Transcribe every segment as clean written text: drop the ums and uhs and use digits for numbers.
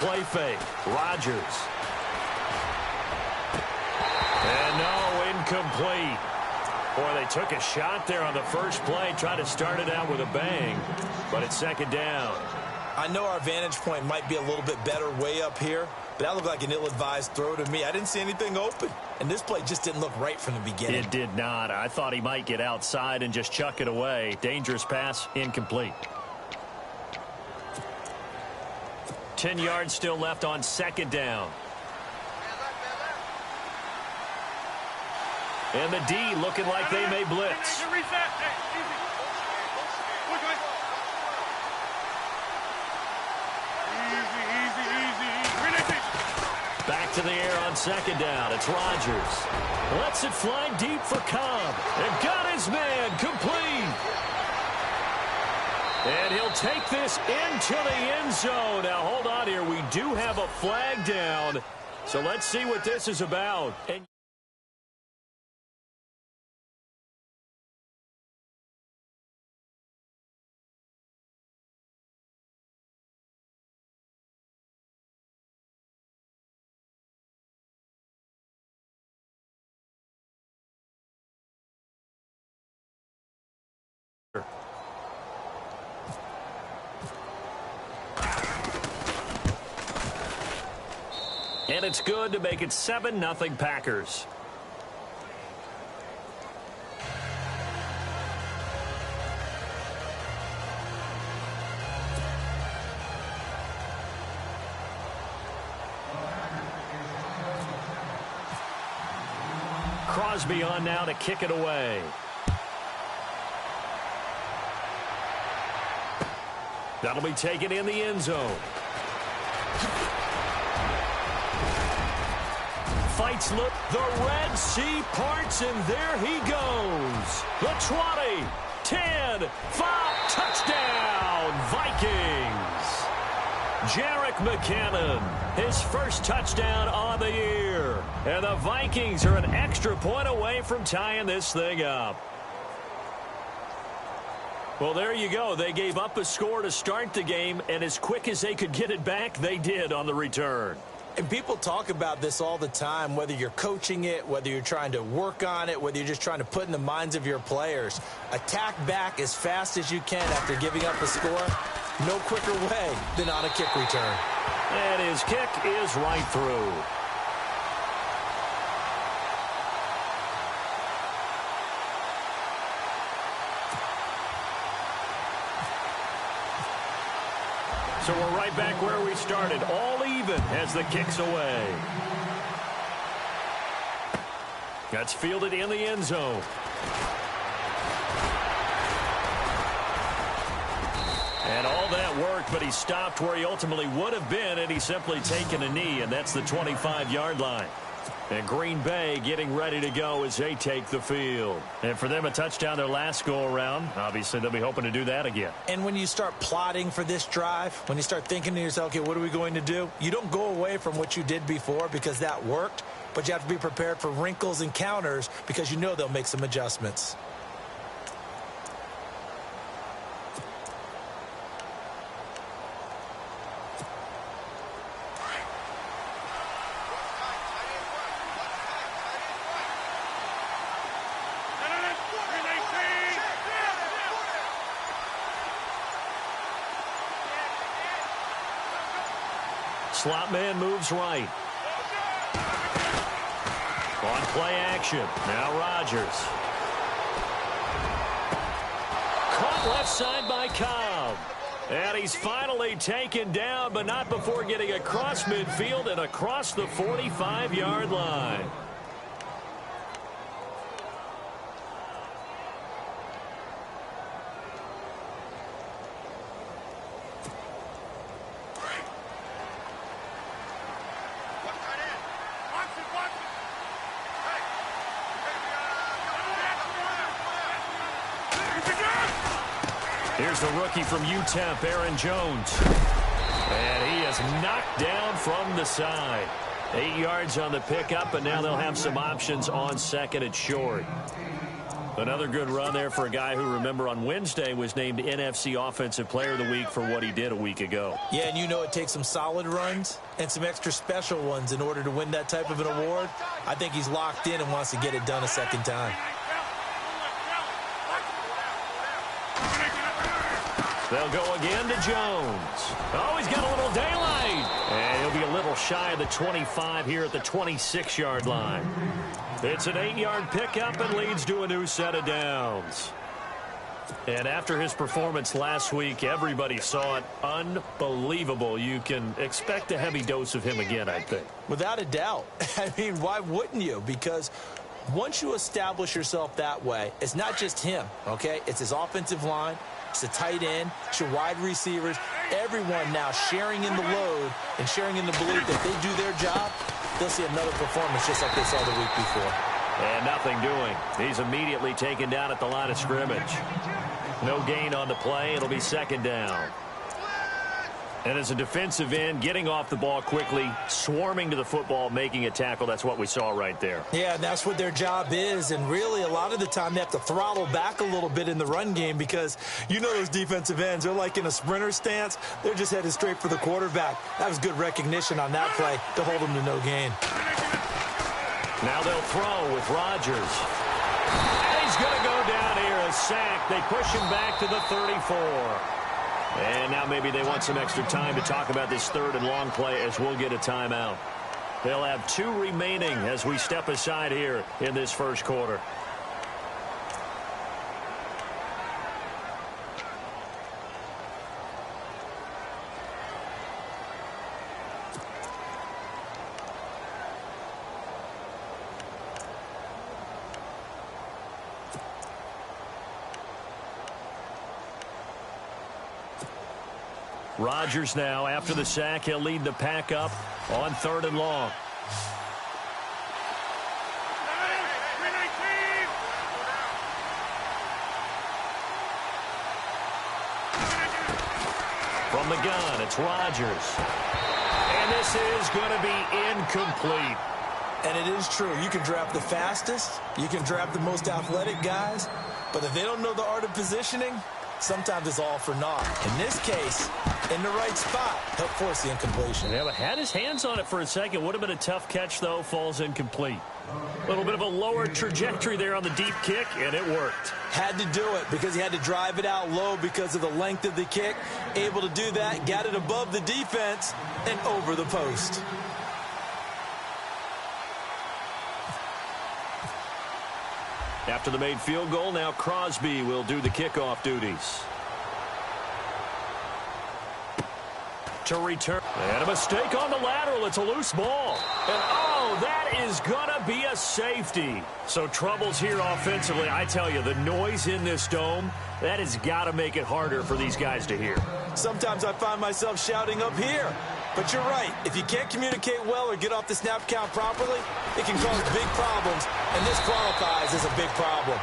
play fake. Rodgers. And no, incomplete. Boy, they took a shot there on the first play, tried to start it out with a bang, but it's second down. I know our vantage point might be a little bit better way up here, but that looked like an ill-advised throw to me. I didn't see anything open, and this play just didn't look right from the beginning. It did not. I thought he might get outside and just chuck it away. Dangerous pass, incomplete. 10 yards still left on second down. And the D looking like they may blitz. Back to the air on second down. It's Rodgers. Lets it fly deep for Cobb. And got his man complete. And he'll take this into the end zone. Now, hold on here. We do have a flag down. So let's see what this is about. And And it's good to make it 7-0 Packers. Crosby on now to kick it away. That'll be taken in the end zone. Fights look, the Red Sea parts, and there he goes. The 20, 10, 5, touchdown, Vikings. Jerick McKinnon, his first touchdown on the year. And the Vikings are an extra point away from tying this thing up. Well, there you go. They gave up a score to start the game, and as quick as they could get it back, they did on the return. And people talk about this all the time, whether you're coaching it, whether you're trying to work on it, whether you're just trying to put in the minds of your players. Attack back as fast as you can after giving up a score. No quicker way than on a kick return. And his kick is right through. So we're right back where we started, all even as the kick's away. That's fielded in the end zone. And all that worked, but he stopped where he ultimately would have been, and he's simply taken a knee, and that's the 25-yard line. And Green Bay getting ready to go as they take the field. And for them, a touchdown their last go-around. Obviously, they'll be hoping to do that again. And when you start plotting for this drive, when you start thinking to yourself, okay, what are we going to do? You don't go away from what you did before because that worked, but you have to be prepared for wrinkles and counters because you know they'll make some adjustments. Slot man moves right. On play action. Now Rodgers. Caught left side by Cobb. And he's finally taken down, but not before getting across midfield and across the 45-yard line. Here's the rookie from UTEP, Aaron Jones. And he is knocked down from the side. 8 yards on the pickup, and now they'll have some options on second and short. Another good run there for a guy who, remember, on Wednesday was named NFC Offensive Player of the Week for what he did a week ago. Yeah, and you know it takes some solid runs and some extra special ones in order to win that type of an award. I think he's locked in and wants to get it done a second time. They'll go again to Jones. Oh, he's got a little daylight. And he'll be a little shy of the 25 here at the 26-yard line. It's an 8-yard pickup and leads to a new set of downs. And after his performance last week, everybody saw it. Unbelievable. You can expect a heavy dose of him again, I think. Without a doubt. I mean, why wouldn't you? Because once you establish yourself that way, it's not just him, okay? It's his offensive line. It's the tight end. It's your wide receivers. Everyone now sharing in the load and sharing in the belief that they do their job, they'll see another performance just like they saw the week before. And nothing doing. He's immediately taken down at the line of scrimmage. No gain on the play. It'll be second down. And as a defensive end, getting off the ball quickly, swarming to the football, making a tackle, that's what we saw right there. Yeah, and that's what their job is. And really, a lot of the time, they have to throttle back a little bit in the run game because you know those defensive ends, they're like in a sprinter stance. They're just headed straight for the quarterback. That was good recognition on that play to hold them to no gain. Now they'll throw with Rodgers. And he's going to go down here, a sack. They push him back to the 34. And now maybe they want some extra time to talk about this third and long play as we'll get a timeout. They'll have 2 remaining as we step aside here in this first quarter. Rodgers now, after the sack, he'll lead the pack up on third and long. From the gun, it's Rodgers. And this is going to be incomplete. And it is true. You can draft the fastest. You can draft the most athletic guys. But if they don't know the art of positioning, sometimes it's all for naught. In this case, in the right spot, helped force the incompletion. Yeah, but had his hands on it for a second. Would have been a tough catch, though. Falls incomplete. A little bit of a lower trajectory there on the deep kick, and it worked. Had to do it because he had to drive it out low because of the length of the kick. Able to do that, got it above the defense and over the post. After the made field goal, now Crosby will do the kickoff duties. To return. And a mistake on the lateral. It's a loose ball. And, oh, that is going to be a safety. So troubles here offensively. I tell you, the noise in this dome, that has got to make it harder for these guys to hear. Sometimes I find myself shouting up here. But you're right. If you can't communicate well or get off the snap count properly, it can cause big problems, and this qualifies as a big problem.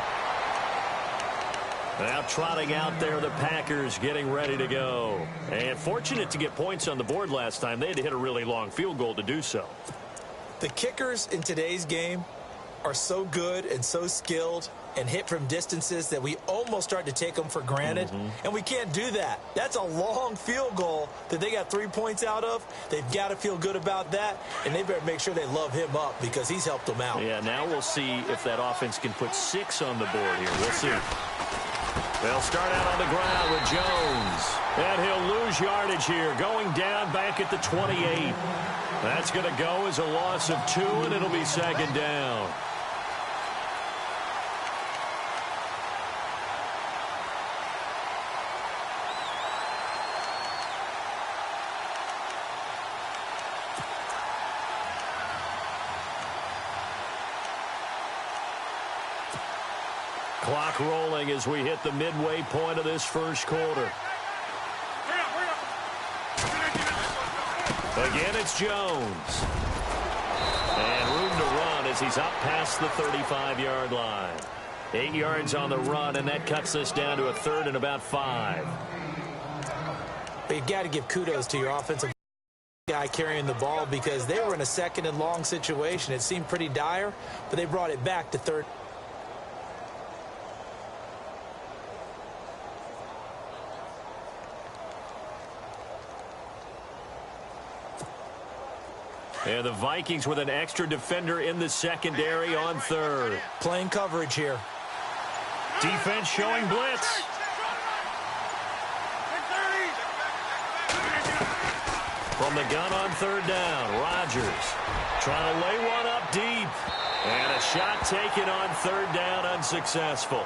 Now trotting out there, the Packers getting ready to go. And fortunate to get points on the board last time. They had to hit a really long field goal to do so. The kickers in today's game are so good and so skilled and hit from distances that we almost start to take them for granted. And we can't do that. That's a long field goal that they got 3 points out of. They've got to feel good about that, and they better make sure they love him up because he's helped them out. Yeah, now we'll see if that offense can put 6 on the board here. We'll see. They'll start out on the ground with Jones. And he'll lose yardage here, going down back at the 28. That's going to go as a loss of 2, and it'll be second down. Clock rolling as we hit the midway point of this first quarter. Again, it's Jones. And room to run as he's up past the 35-yard line. 8 yards on the run, and that cuts us down to a third and about 5. But you've got to give kudos to your offensive guy carrying the ball because they were in a second and long situation. It seemed pretty dire, but they brought it back to third. And the Vikings with an extra defender in the secondary on third. Playing coverage here. Defense showing blitz. From the gun on third down, Rodgers trying to lay one up deep. And a shot taken on third down, unsuccessful.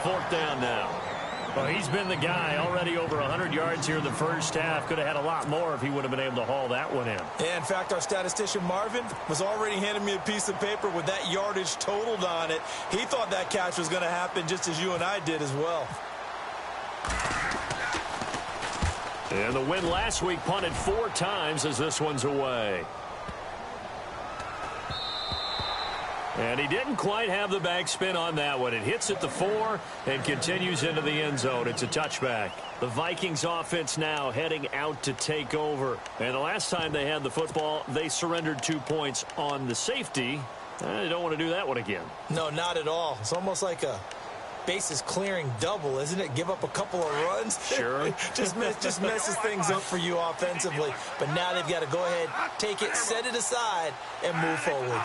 Fourth down now. Well, he's been the guy, already over 100 yards here in the first half. Could have had a lot more if he would have been able to haul that one in. Yeah, in fact, our statistician Marvin was already handing me a piece of paper with that yardage totaled on it. He thought that catch was going to happen just as you and I did as well. And the win last week punted 4 times as this one's away. And he didn't quite have the backspin on that one. It hits at the 4 and continues into the end zone. It's a touchback. The Vikings offense now heading out to take over. And the last time they had the football, they surrendered 2 points on the safety. They don't want to do that one again. No, not at all. It's almost like a bases clearing double, isn't it? Give up a couple of runs. Sure. just messes things up for you offensively. But now they've got to go ahead, take it, set it aside, and move forward.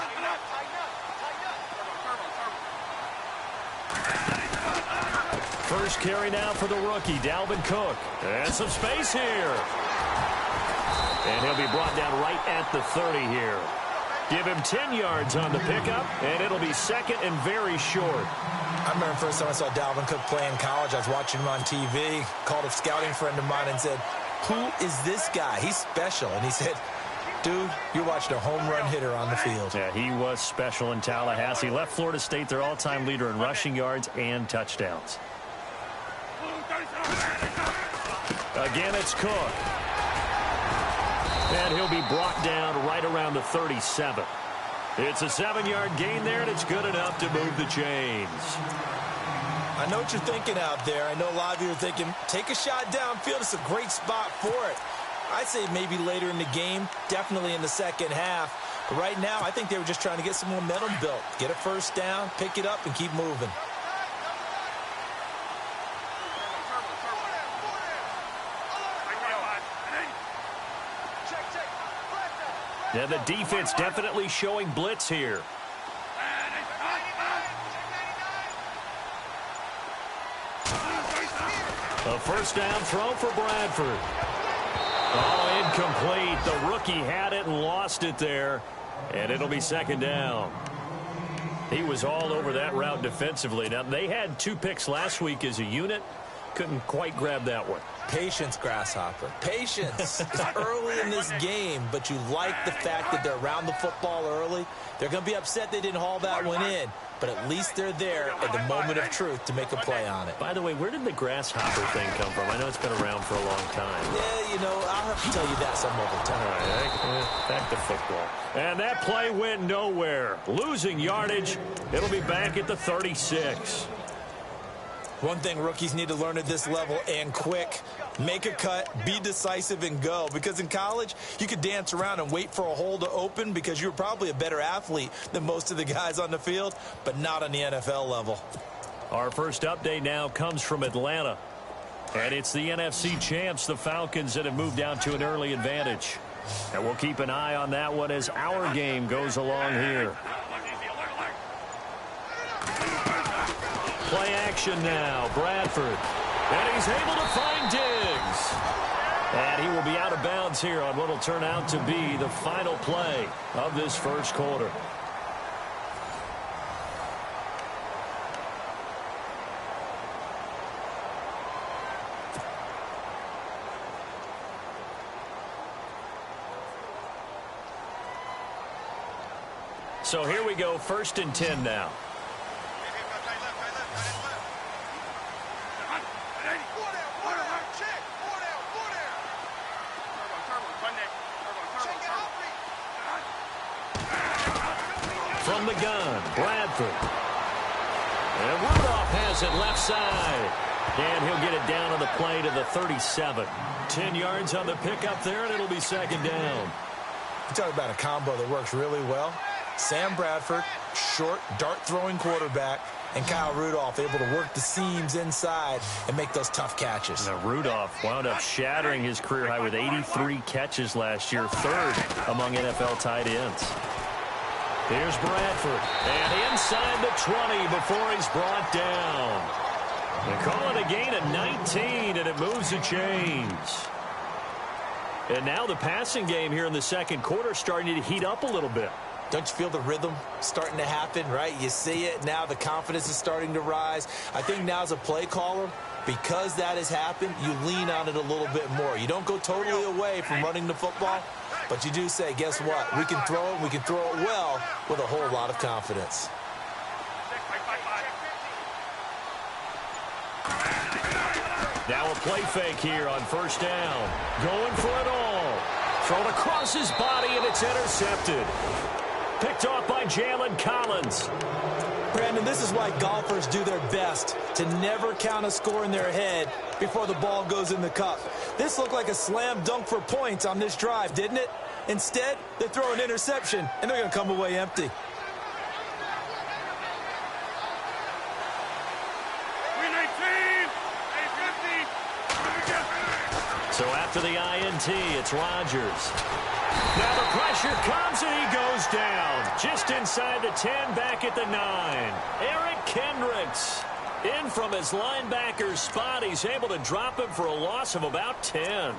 First carry now for the rookie, Dalvin Cook. And some space here. And he'll be brought down right at the 30 here. Give him 10 yards on the pickup, and it'll be second and very short. I remember the first time I saw Dalvin Cook play in college. I was watching him on TV, called a scouting friend of mine and said, "Who is this guy? He's special." And he said, "Dude, you're watching a home run hitter on the field." Yeah, he was special in Tallahassee. Left Florida State their all-time leader in rushing yards and touchdowns. Again, it's Cook. And he'll be brought down right around the 37. It's a 7-yard gain there, and it's good enough to move the chains. I know what you're thinking out there. I know a lot of you are thinking, take a shot downfield. It's a great spot for it. I'd say maybe later in the game, definitely in the second half. But right now, I think they were just trying to get some momentum built. Get a first down, pick it up, and keep moving. Yeah, the defense definitely showing blitz here. A first down throw for Bradford. Oh, incomplete. The rookie had it and lost it there. And it'll be second down. He was all over that route defensively. Now, they had 2 picks last week as a unit. Couldn't quite grab that one. Patience, Grasshopper. Patience. It's early in this game, but you like the fact that they're around the football early. They're going to be upset they didn't haul that one in, but at least they're there at the moment of truth to make a play on it. By the way, where did the Grasshopper thing come from? I know it's been around for a long time. Yeah, you know, I'll have to tell you that some other time. All right, back to football. And that play went nowhere. Losing yardage. It'll be back at the 36. One thing rookies need to learn at this level, and quick, make a cut, be decisive, and go. Because in college, you could dance around and wait for a hole to open because you're probably a better athlete than most of the guys on the field, but not on the NFL level. Our first update now comes from Atlanta. And it's the NFC champs, the Falcons, that have moved down to an early advantage. And we'll keep an eye on that one as our game goes along here. Play action now, Bradford. And he's able to find Diggs. And he will be out of bounds here on what will turn out to be the final play of this first quarter. So here we go, 1st and 10 now. From the gun, Bradford. And Rudolph has it left side. And he'll get it down on the play to the 37. 10 yards on the pickup there, and it'll be second down. You talk about a combo that works really well. Sam Bradford, short, dart-throwing quarterback, And Kyle Rudolph able to work the seams inside and make those tough catches. Now, Rudolph wound up shattering his career high with 83 catches last year, third among NFL tight ends. Here's Bradford, and inside the 20 before he's brought down. They call it a gain of 19, and it moves the chains. And now the passing game here in the second quarter starting to heat up a little bit. Don't you feel the rhythm starting to happen, right? You see it. Now the confidence is starting to rise. I think now as a play caller, because that has happened, you lean on it a little bit more. You don't go totally away from running the football, but you do say, guess what? We can throw it. We can throw it well with a whole lot of confidence. Now a play fake here on first down. Going for it all. Thrown across his body, and it's intercepted. Picked off by Jalen Collins. Brandon, this is why golfers do their best to never count a score in their head before the ball goes in the cup. This looked like a slam dunk for points on this drive, didn't it? Instead, they throw an interception, and they're going to come away empty. So after the INT, it's Rodgers. Now the pressure comes, and he goes down. Just inside the 10, back at the 9. Eric Kendricks in from his linebacker's spot. He's able to drop him for a loss of about 10.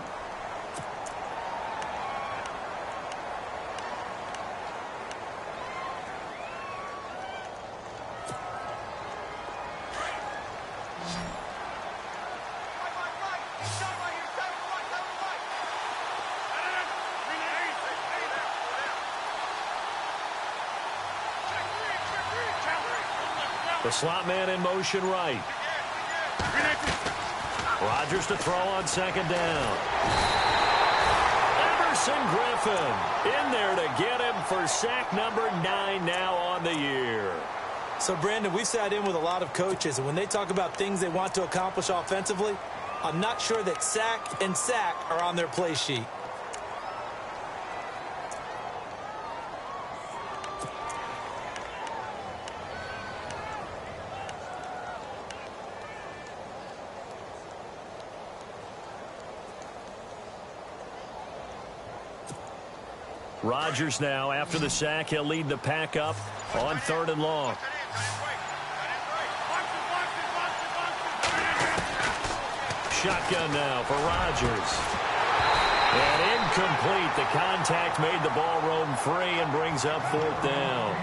The slot man in motion right. Rodgers to throw on second down. Everson Griffin in there to get him for sack number 9 now on the year. So, Brandon, we've sat in with a lot of coaches, and when they talk about things they want to accomplish offensively, I'm not sure that sack and sack are on their play sheet. Rodgers now, after the sack, he'll lead the pack up on 3rd and long. Shotgun now for Rodgers. And incomplete. The contact made the ball roam free and brings up 4th down.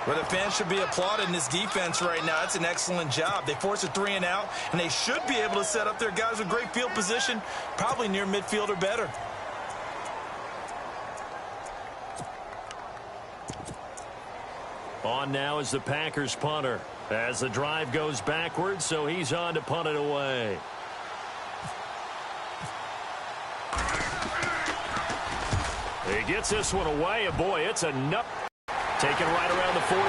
Well, the fans should be applauding this defense right now. It's an excellent job. They force a 3 and out, and they should be able to set up their guys with great field position, probably near midfield or better. On now is the Packers punter as the drive goes backwards, so he's on to punt it away. He gets this one away, and boy, it's enough. Taken right around the 44.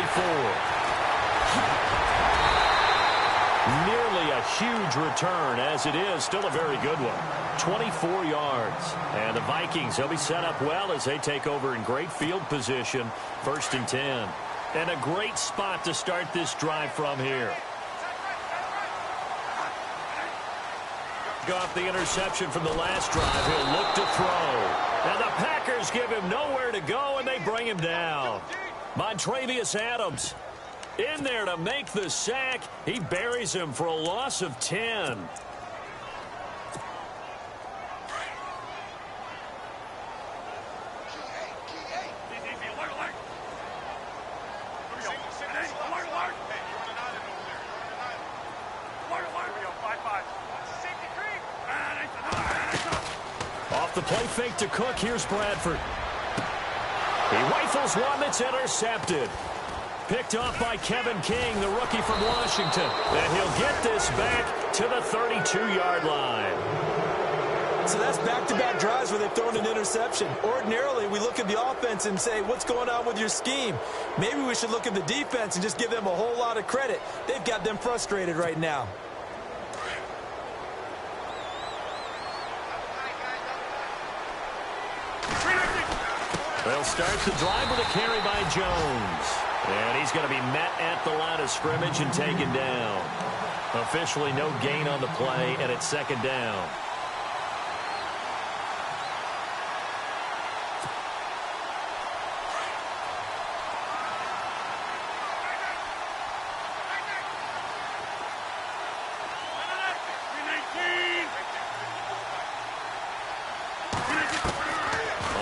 Nearly a huge return, as it is still a very good one. 24 yards. And the Vikings, they'll be set up well as they take over in great field position. 1st and 10. And a great spot to start this drive from here. Off the interception from the last drive. He'll look to throw. And the Packers give him nowhere to go, and they bring him down. Montravius Adams in there to make the sack. He buries him for a loss of 10. Off the play fake to Cook, here's Bradford. He rifles one that's intercepted. Picked off by Kevin King, the rookie from Washington. And he'll get this back to the 32-yard line. So that's back-to-back drives where they've thrown an interception. Ordinarily, we look at the offense and say, what's going on with your scheme? Maybe we should look at the defense and just give them a whole lot of credit. They've got them frustrated right now. They'll start the drive with a carry by Jones. And he's going to be met at the line of scrimmage and taken down. Officially no gain on the play, and it's second down.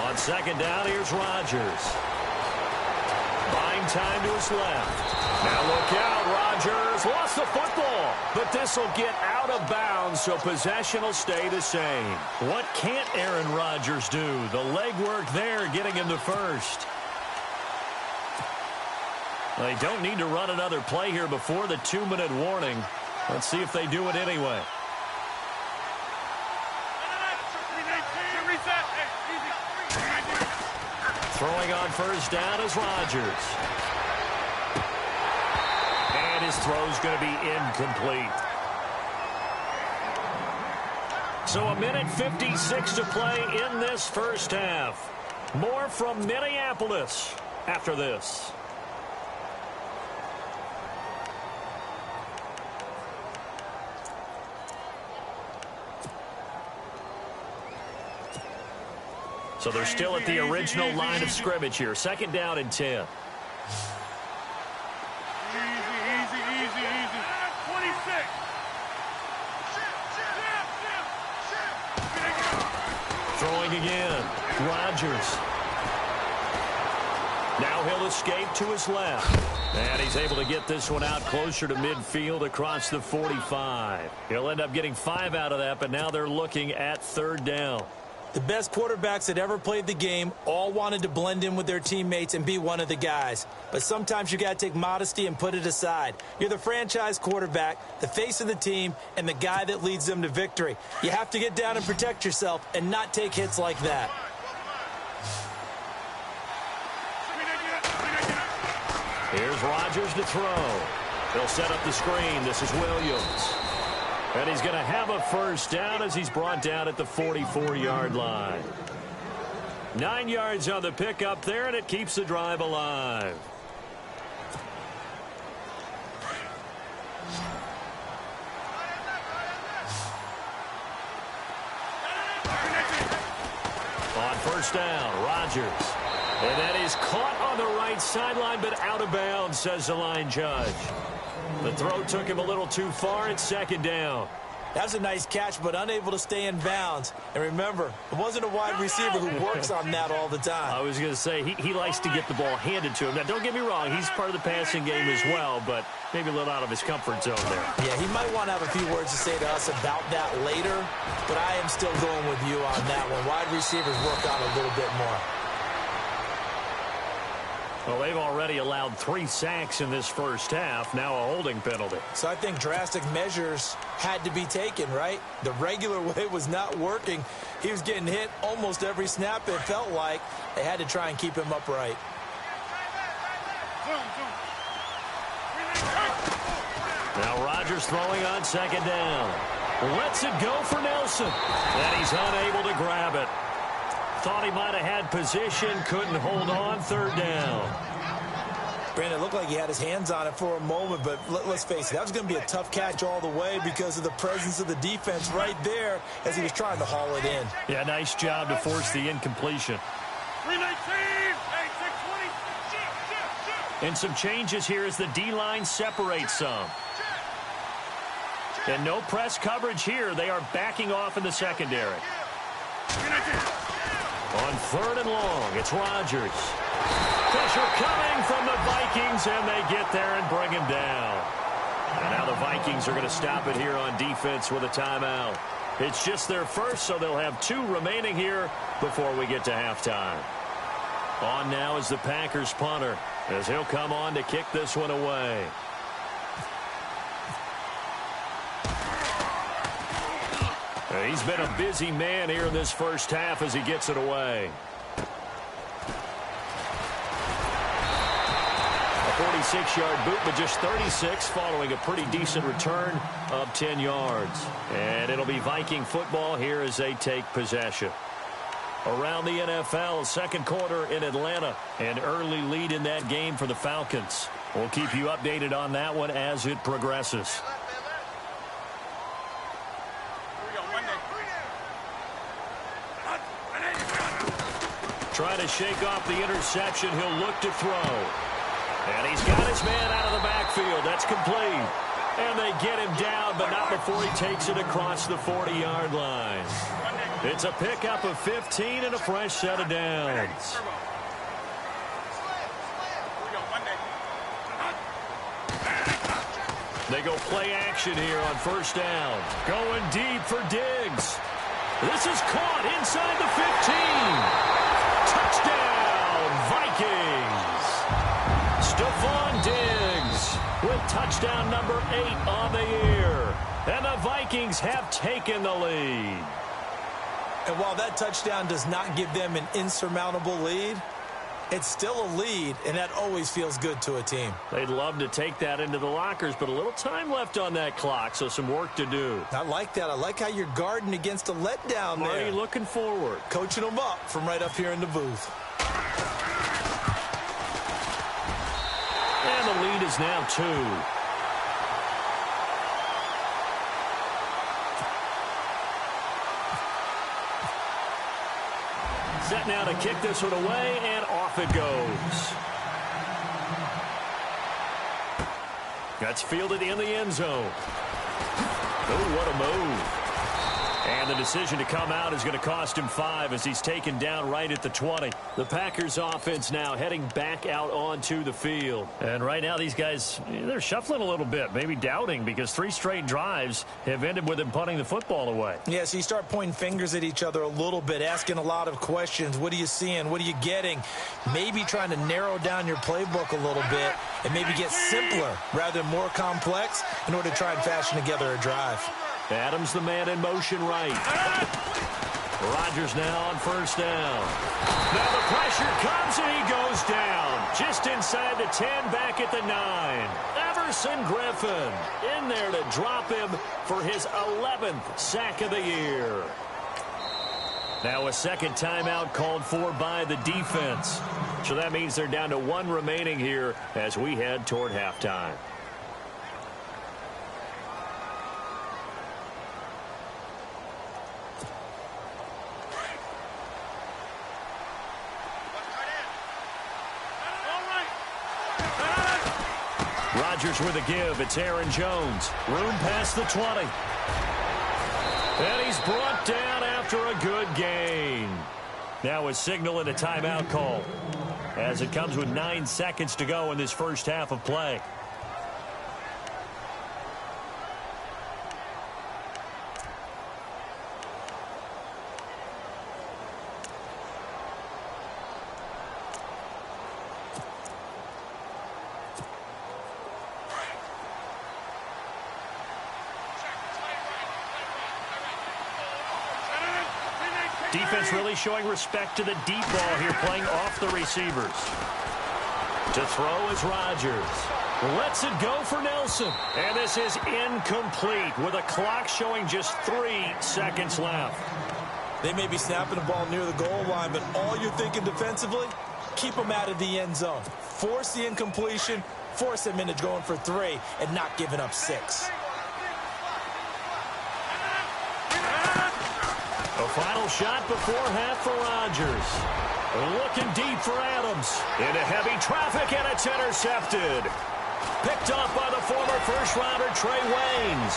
On second down, here's Rodgers. Buying time to his left. Now look out, Rodgers lost the football, but this will get out of bounds, so possession will stay the same. What can't Aaron Rodgers do? The legwork there getting him the first. They don't need to run another play here before the 2-minute warning. Let's see if they do it anyway. Throwing on first down is Rodgers. And his throw's going to be incomplete. So a minute 56 to play in this first half. More from Minneapolis after this. So they're still at the original line of scrimmage here. Second down and 10. Easy. 26. Throwing again. Rodgers. Now he'll escape to his left. And he's able to get this one out closer to midfield across the 45. He'll end up getting 5 out of that, but now they're looking at third down. The best quarterbacks that ever played the game all wanted to blend in with their teammates and be one of the guys. But sometimes you got to take modesty and put it aside. You're the franchise quarterback, the face of the team, and the guy that leads them to victory. You have to get down and protect yourself and not take hits like that. Here's Rodgers to throw. They'll set up the screen. This is Williams. And he's going to have a first down as he's brought down at the 44-yard line. 9 yards on the pickup there, and it keeps the drive alive. On first down, Rodgers. And that is caught on the right sideline, but out of bounds, says the line judge. The throw took him a little too far. It's second down. That's a nice catch, but unable to stay in bounds. And remember, it wasn't a wide receiver who works on that all the time. I was going to say, he likes to get the ball handed to him. Now, don't get me wrong. He's part of the passing game as well, but maybe a little out of his comfort zone there. Yeah, he might want to have a few words to say to us about that later, but I am still going with you on that one. Wide receivers work on a little bit more. Well, they've already allowed 3 sacks in this first half, now a holding penalty. So I think drastic measures had to be taken, right? The regular way was not working. He was getting hit almost every snap, it felt like. They had to try and keep him upright. Now Rodgers throwing on second down. Lets it go for Nelson. And he's unable to grab it. Thought he might have had position, couldn't hold on, third down. Brandon, it looked like he had his hands on it for a moment, but let's face it, that was going to be a tough catch all the way because of the presence of the defense right there as he was trying to haul it in. Yeah, nice job to force the incompletion. 319. And some changes here as the D-line separates some. And no press coverage here. They are backing off in the secondary. On third and long, it's Rodgers. Pressure coming from the Vikings, and they get there and bring him down. And now the Vikings are going to stop it here on defense with a timeout. It's just their first, so they'll have 2 remaining here before we get to halftime. On now is the Packers punter, as he'll come on to kick this one away. He's been a busy man here in this first half as he gets it away. A 46-yard boot, but just 36 following a pretty decent return of 10 yards. And it'll be Viking football here as they take possession. Around the NFL, second quarter in Atlanta. An early lead in that game for the Falcons. We'll keep you updated on that one as it progresses. Trying to shake off the interception. He'll look to throw. And he's got his man out of the backfield. That's complete. And they get him down, but not before he takes it across the 40-yard line. It's a pickup of 15 and a fresh set of downs. They go play action here on first down. Going deep for Diggs. This is caught inside the 15. Touchdown, Vikings. Stephon Diggs with touchdown number 8 on the year. And the Vikings have taken the lead. And while that touchdown does not give them an insurmountable lead, it's still a lead, and that always feels good to a team. They'd love to take that into the lockers, but a little time left on that clock, so some work to do. I like that. I like how you're guarding against a letdown there. Marty looking forward. Coaching them up from right up here in the booth. And the lead is now 2. Set now to kick this one away, and off it goes. That's fielded in the end zone. Oh, what a move. And the decision to come out is going to cost him 5 as he's taken down right at the 20. The Packers offense now heading back out onto the field. And right now these guys, they're shuffling a little bit, maybe doubting, because 3 straight drives have ended with them punting the football away. Yeah, so you start pointing fingers at each other a little bit, asking a lot of questions. What are you seeing? What are you getting? Maybe trying to narrow down your playbook a little bit and maybe get simpler rather than more complex in order to try and fashion together a drive. Adams the man in motion right. Rodgers now on first down. Now the pressure comes and he goes down. Just inside the 10, back at the 9. Everson Griffin in there to drop him for his 11th sack of the year. Now a second timeout called for by the defense. So that means they're down to 1 remaining here as we head toward halftime. Rodgers with a give. It's Aaron Jones. Room past the 20. And he's brought down after a good gain. Now a signal and a timeout call as it comes with 9 seconds to go in this first half of play. Defense really showing respect to the deep ball here, playing off the receivers. To throw is Rodgers. Lets it go for Nelson. And this is incomplete with a clock showing just 3 seconds left. They may be snapping the ball near the goal line, but all you're thinking defensively, keep them out of the end zone. Force the incompletion, force them into going for 3, and not giving up 6. A final shot before half for Rodgers. Looking deep for Adams. Into heavy traffic, and it's intercepted. Picked off by the former first-rounder Trey Waynes.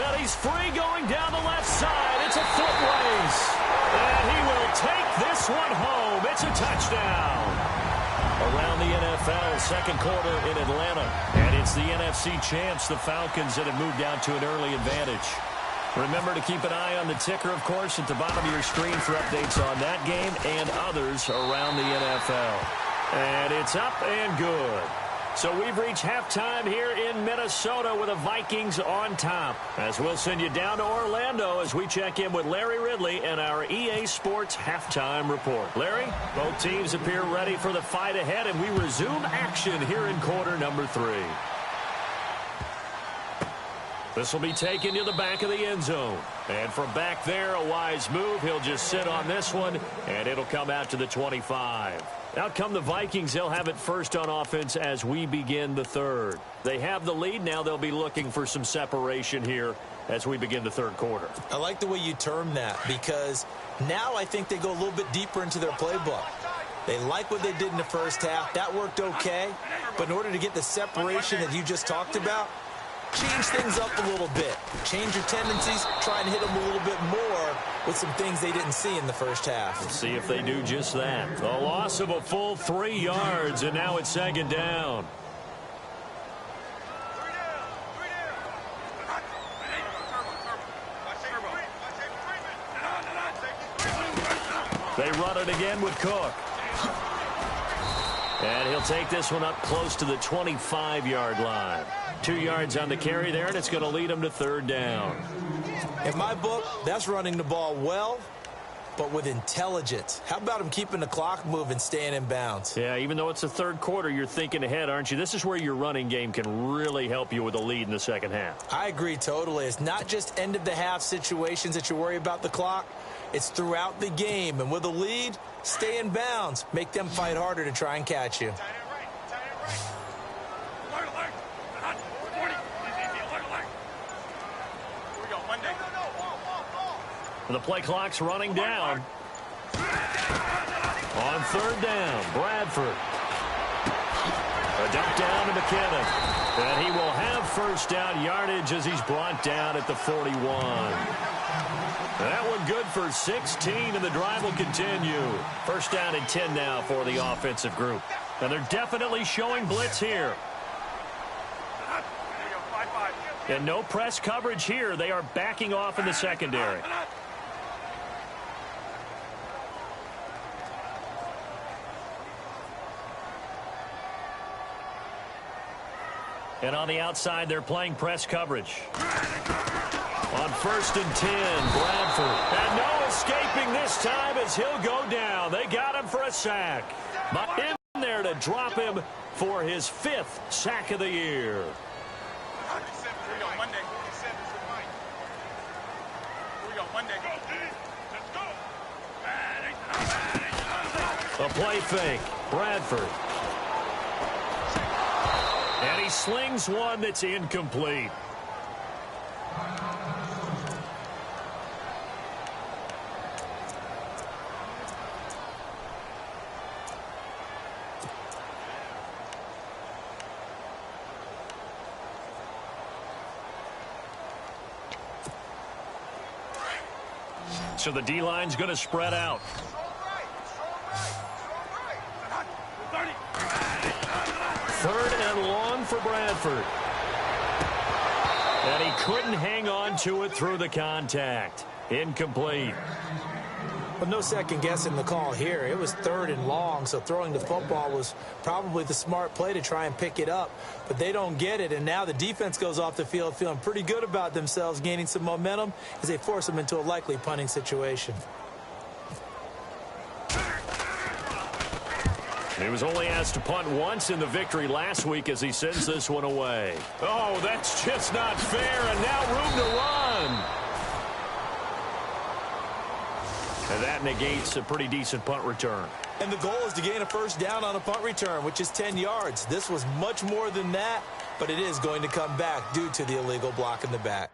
And he's free going down the left side. It's a foot race. And he will take this one home. It's a touchdown. Around the NFL, second quarter in Atlanta. And it's the NFC champs, the Falcons, that have moved out to an early advantage. Remember to keep an eye on the ticker, of course, at the bottom of your screen for updates on that game and others around the NFL. And it's up and good. So we've reached halftime here in Minnesota with the Vikings on top. As we'll send you down to Orlando as we check in with Larry Ridley and our EA Sports halftime report. Larry, both teams appear ready for the fight ahead, and we resume action here in quarter number 3. This will be taken to the back of the end zone. And from back there, a wise move. He'll just sit on this one, and it'll come out to the 25. Out come the Vikings. They'll have it first on offense as we begin the third. They have the lead. Now they'll be looking for some separation here as we begin the third quarter. I like the way you term that, because now I think they go a little bit deeper into their playbook. They like what they did in the first half. That worked okay. But in order to get the separation that you just talked about, change things up a little bit. Change your tendencies. Try and hit them a little bit more with some things they didn't see in the first half. Let's see if they do just that. A loss of a full 3 yards, and now it's second down. They run it again with Cook. And he'll take this one up close to the 25-yard line. 2 yards on the carry there, and it's going to lead him to third down. In my book, that's running the ball well, but with intelligence. How about him keeping the clock moving, staying in bounds? Yeah, even though it's the third quarter, you're thinking ahead, aren't you? This is where your running game can really help you with a lead in the second half. I agree totally. It's not just end-of-the-half situations that you worry about the clock. It's throughout the game. And with a lead, stay in bounds. Make them fight harder to try and catch you. The play clock's running down. On third down, Bradford. A dump down to McKinnon. And he will have first down yardage as he's brought down at the 41. That one good for 16, and the drive will continue. First down and 10 now for the offensive group. And they're definitely showing blitz here. And no press coverage here. They are backing off in the secondary. And on the outside, they're playing press coverage. On first and 10, Bradford. And no escaping this time as he'll go down. They got him for a sack. But in there to drop him for his 5th sack of the year. A play fake. Bradford. And he slings one that's incomplete. So the D-line's going to spread out. Third and long for Bradford. And he couldn't hang on to it through the contact. Incomplete. But no second guessing the call here. It was third and long, so throwing the football was probably the smart play to try and pick it up. But they don't get it, and now the defense goes off the field feeling pretty good about themselves, gaining some momentum as they force them into a likely punting situation. He was only asked to punt once in the victory last week as he sends this one away. Oh, that's just not fair, and now room to run. And that negates a pretty decent punt return. And the goal is to gain a first down on a punt return, which is 10 yards. This was much more than that, but it is going to come back due to the illegal block in the back.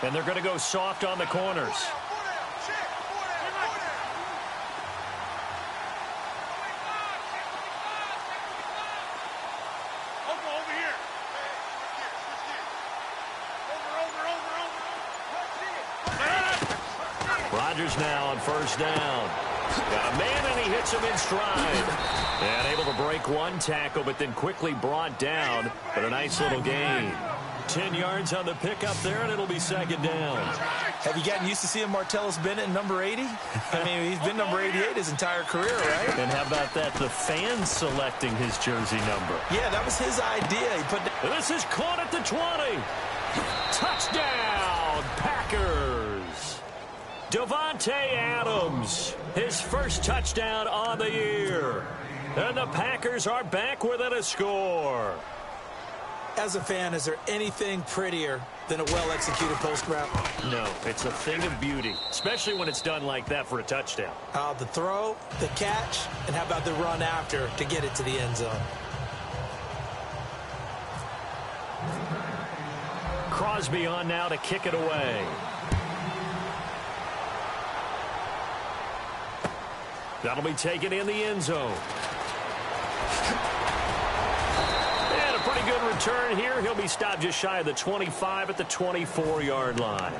And they're going to go soft on the corners. Rodgers now on first down. Got a man, and he hits him in stride. And able to break one tackle, but then quickly brought down. But a nice little gain. 10 yards on the pickup there, and it'll be second down. Have you gotten used to seeing Martellus Bennett in number 80? I mean, he's been number 88 his entire career, right? And how about that? The fans selecting his jersey number. Yeah, that was his idea. He put. This is caught at the 20. Touchdown, Packers. Davante Adams, his first touchdown on the year. And the Packers are back within a score. As a fan, is there anything prettier than a well-executed post route? No, it's a thing of beauty, especially when it's done like that for a touchdown. The throw, the catch, and how about the run after to get it to the end zone? Crosby on now to kick it away. That'll be taken in the end zone. And a pretty good return here. He'll be stopped just shy of the 25 at the 24-yard line.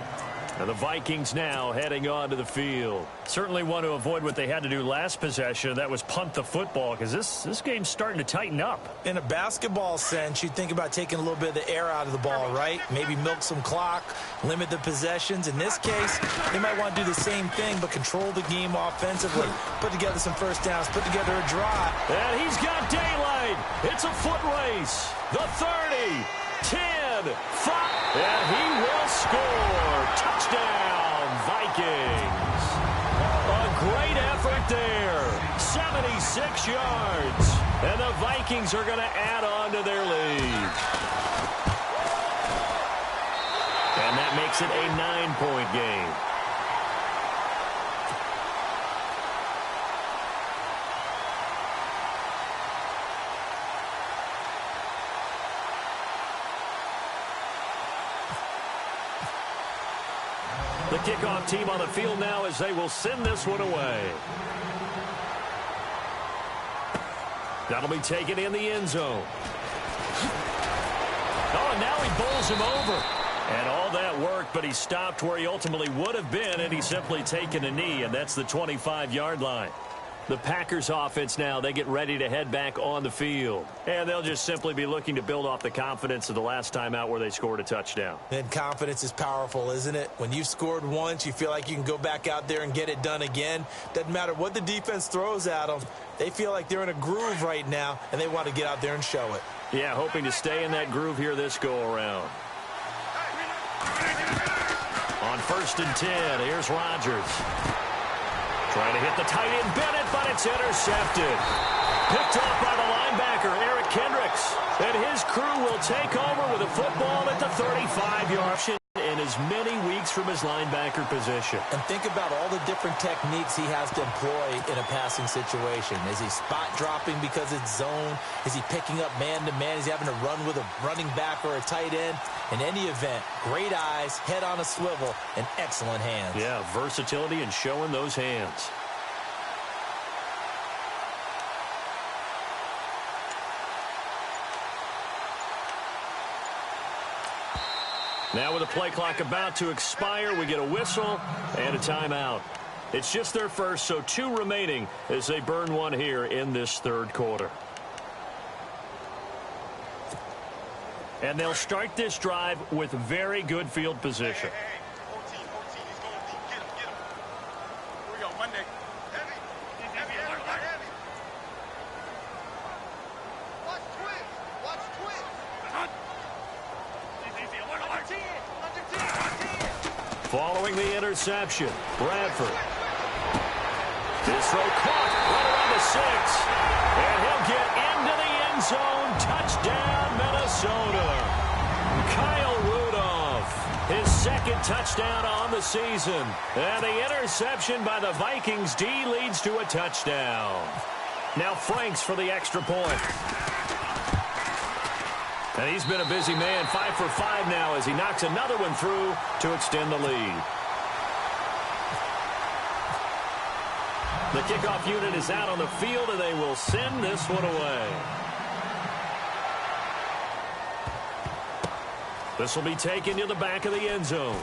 And the Vikings now heading onto the field. Certainly want to avoid what they had to do last possession. That was punt the football, because this game's starting to tighten up. In a basketball sense, you think about taking a little bit of the air out of the ball, right? Maybe milk some clock, limit the possessions. In this case, they might want to do the same thing, but control the game offensively. Put together some first downs, put together a drive. And he's got daylight. It's a foot race. The 30. 10, 5, and he will score. Touchdown, Vikings. A great effort there. 76 yards. And the Vikings are going to add on to their lead. And that makes it a 9-point game. The kickoff team on the field now as they will send this one away. That'll be taken in the end zone. Oh, and now he bowls him over. And all that worked, but he stopped where he ultimately would have been, and he's simply taken a knee, and that's the 25-yard line. The Packers offense now, they get ready to head back on the field. And they'll just simply be looking to build off the confidence of the last time out where they scored a touchdown. And confidence is powerful, isn't it? When you've scored once, you feel like you can go back out there and get it done again. Doesn't matter what the defense throws at them. They feel like they're in a groove right now, and they want to get out there and show it. Yeah, hoping to stay in that groove here this go-around. On 1st and 10, here's Rodgers. Trying to hit the tight end Bennett, but it's intercepted. Picked off by the linebacker, Eric Kendricks. And his crew will take over with a football at the 35-yard in as many weeks from his linebacker position. And think about all the different techniques he has to employ in a passing situation. Is he spot dropping because it's zone? Is he picking up man-to-man? Is he having to run with a running back or a tight end? In any event, great eyes, head on a swivel, and excellent hands. Yeah, versatility and showing those hands. Now with the play clock about to expire, we get a whistle and a timeout. It's just their first, so 2 remaining as they burn one here in this third quarter. And they'll start this drive with very good field position. OT, he's going deep. Get him. Here we go, Monday. Heavy. Watch twist. Following the interception, Bradford. This throw caught right around the 6. And he'll get into the end zone. Touchdown, Minnesota. Kyle Rudolph, his second touchdown on the season. And the interception by the Vikings D leads to a touchdown. Now Franks for the extra point. And he's been a busy man, 5 for 5 now as he knocks another one through to extend the lead. The kickoff unit is out on the field, and they will send this one away. This will be taken to the back of the end zone.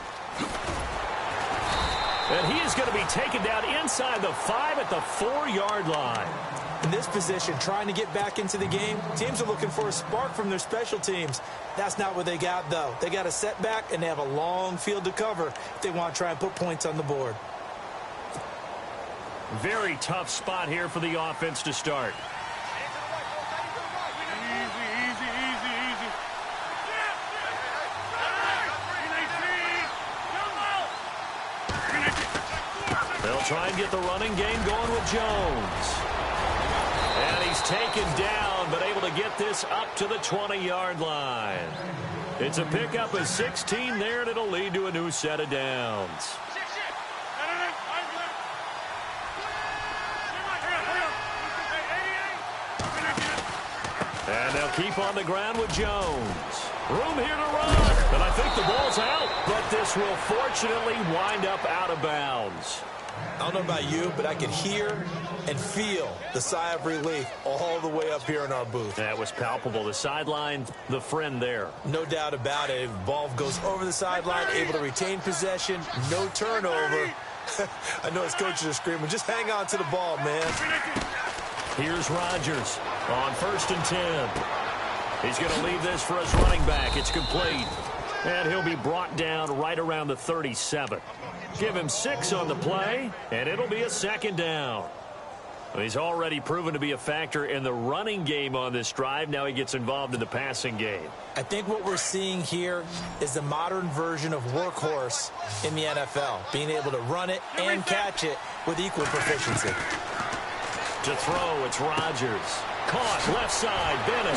And he is going to be taken down inside the 5 at the 4-yard line. In this position, trying to get back into the game, teams are looking for a spark from their special teams. That's not what they got, though. They got a setback, and they have a long field to cover if they want to try and put points on the board. Very tough spot here for the offense to start. They'll try and get the running game going with Jones. And he's taken down, but able to get this up to the 20-yard line. It's a pickup of 16 there, and it'll lead to a new set of downs. And they'll keep on the ground with Jones. Room here to run. And I think the ball's out. But this will fortunately wind up out of bounds. I don't know about you, but I could hear and feel the sigh of relief all the way up here in our booth. That was palpable. The sideline, the friend there. No doubt about it. Ball goes over the sideline, able to retain possession, no turnover. I know his coaches are screaming, just hang on to the ball, man. Here's Rodgers on 1st and 10. He's going to leave this for his running back. It's complete. And he'll be brought down right around the 37. Give him 6 on the play, and it'll be a 2nd down. He's already proven to be a factor in the running game on this drive. Now he gets involved in the passing game. I think what we're seeing here is the modern version of workhorse in the NFL, being able to run it and catch it with equal proficiency. To throw, it's Rodgers. Caught, left side, Bennett.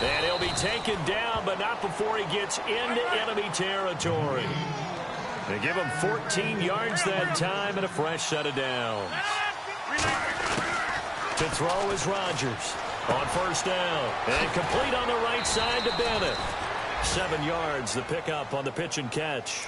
And he'll be taken down, but not before he gets into enemy territory. They give him 14 yards that time and a fresh set of downs. To throw is Rodgers on 1st down. And complete on the right side to Bennett. 7 yards, the pickup on the pitch and catch.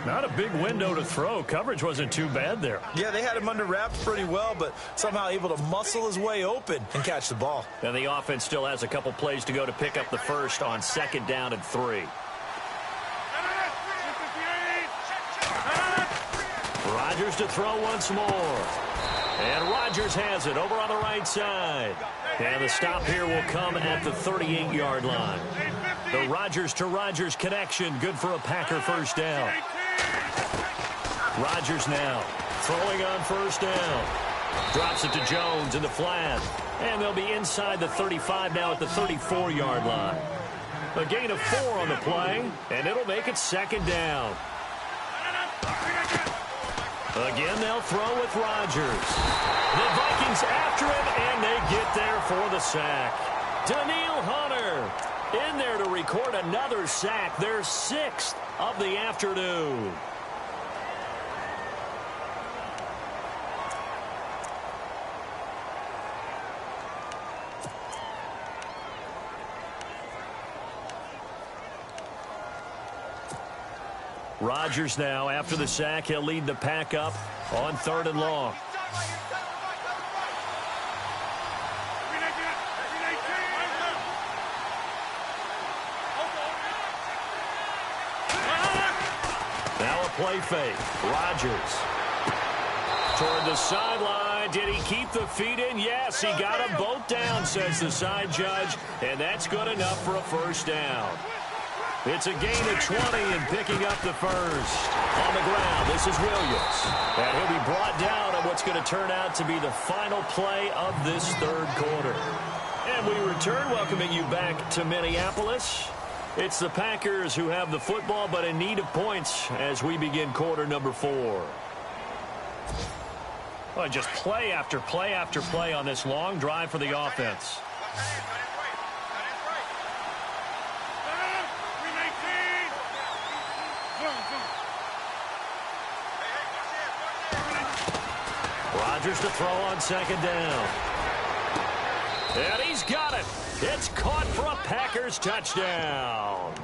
Not a big window to throw. Coverage wasn't too bad there. Yeah, they had him under wraps pretty well, but somehow able to muscle his way open and catch the ball. And the offense still has a couple plays to go to pick up the first on 2nd down and 3. Rodgers to throw once more. And Rodgers has it over on the right side. And the stop here will come at the 38-yard line. The Rodgers to Rodgers connection, good for a Packer 1st down. Rodgers now throwing on 1st down. Drops it to Jones in the flat. And they'll be inside the 35 now at the 34-yard line. A gain of 4 on the play, and it'll make it 2nd down. Again, they'll throw with Rodgers. The Vikings after him, and they get there for the sack. Danielle Hunter in there to record another sack, their 6th of the afternoon. Rodgers now, after the sack, he'll lead the pack up on 3rd and long. Now a play fake. Rodgers toward the sideline. Did he keep the feet in? Yes, he got them both down, says the side judge, and that's good enough for a 1st down. It's a gain of 20 and picking up the first. On the ground, this is Williams. And he'll be brought down on what's going to turn out to be the final play of this 3rd quarter. And we return, welcoming you back to Minneapolis. It's the Packers who have the football, but in need of points as we begin quarter number 4. Well, just play after play after play on this long drive for the offense. Rodgers to throw on 2nd down. And he's got it. It's caught for a Packers touchdown.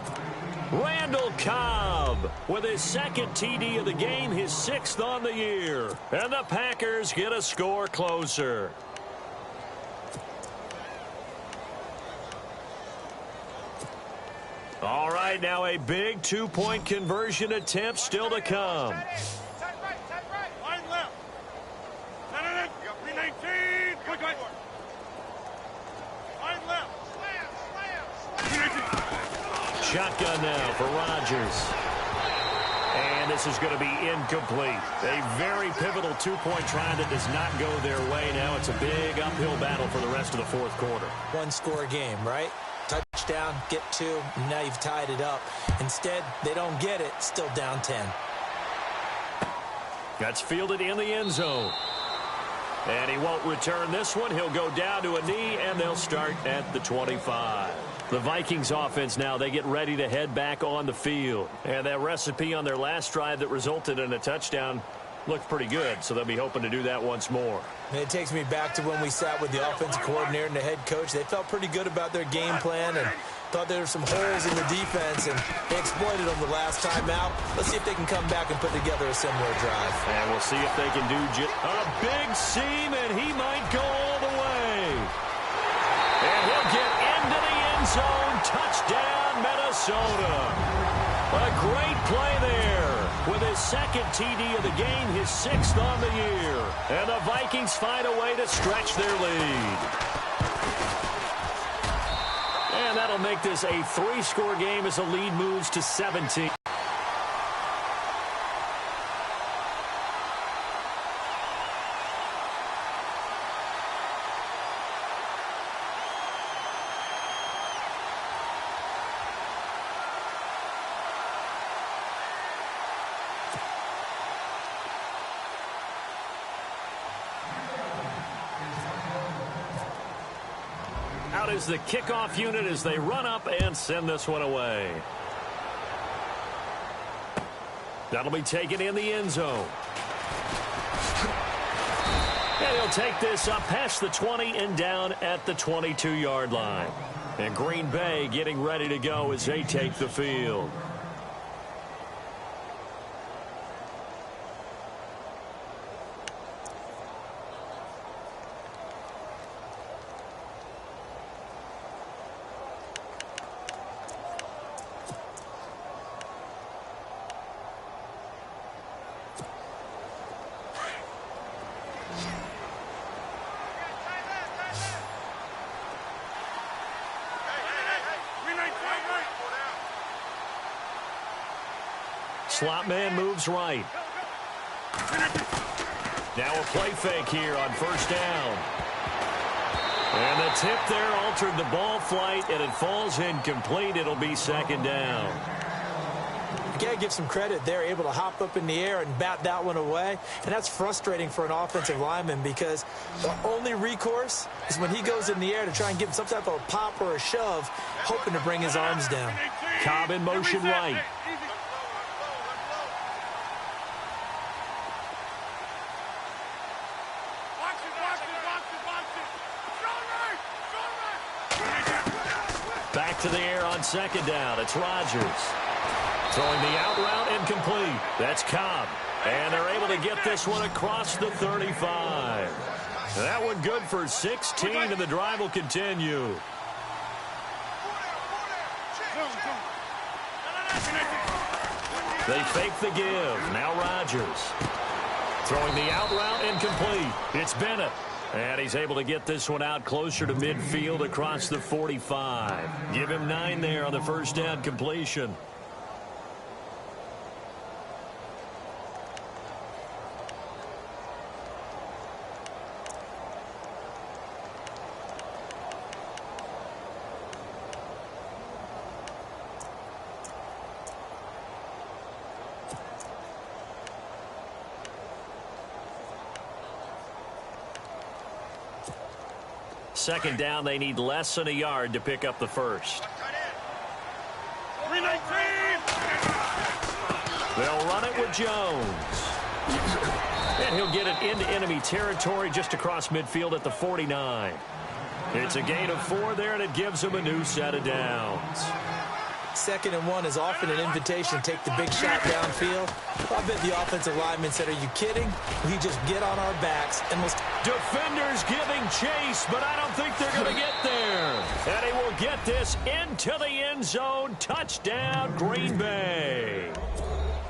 Randall Cobb with his second TD of the game, his 6th on the year. And the Packers get a score closer. All right, now a big 2-point conversion attempt still to come. Shotgun now for Rodgers. And this is going to be incomplete. A very pivotal 2-point try that does not go their way. Now it's a big uphill battle for the rest of the fourth quarter. One-score game, right? Touchdown, get 2, and now you've tied it up. Instead, they don't get it, still down 10. That's fielded in the end zone. And he won't return this one. He'll go down to a knee, and they'll start at the 25. The Vikings offense now, they get ready to head back on the field. And that recipe on their last drive that resulted in a touchdown looked pretty good, so they'll be hoping to do that once more. And it takes me back to when we sat with the offensive coordinator and the head coach. They felt pretty good about their game plan and thought there were some holes in the defense, and they exploited them the last time out. Let's see if they can come back and put together a similar drive. And we'll see if they can do a big seam, and he might go all the way. And he'll get into the end zone. Touchdown, Minnesota. A great play there with his second TD of the game, his 6th on the year. And the Vikings find a way to stretch their lead. And that'll make this a 3-score game as the lead moves to 17. Out is the kickoff unit as they run up and send this one away. That'll be taken in the end zone. And he'll take this up past the 20 and down at the 22-yard line. And Green Bay getting ready to go as they take the field. Slot man moves right. Now a play fake here on first down. And the tip there altered the ball flight, and it falls incomplete. It'll be second down. You got to give some credit. They're able to hop up in the air and bat that one away. And that's frustrating for an offensive lineman because the only recourse is when he goes in the air to try and give some type of a pop or a shove, hoping to bring his arms down. Cobb in motion right. Back to the air on second down. It's Rodgers. Throwing the out route incomplete. That's Cobb. And they're able to get this one across the 35. That one good for 16, and the drive will continue. They fake the give. Now Rodgers. Throwing the out route incomplete. It's Bennett. And he's able to get this one out closer to midfield across the 45. Give him 9 there on the first down completion. Second down, they need less than a yard to pick up the first. They'll run it with Jones. And he'll get it into enemy territory just across midfield at the 49. It's a gain of 4 there, and it gives them a new set of downs. 2nd and 1 is often an invitation to take the big shot downfield. I bet the offensive lineman said, are you kidding? We just get on our backs and let's... Defenders giving chase, but I don't think they're going to get there. And he will get this into the end zone. Touchdown, Green Bay.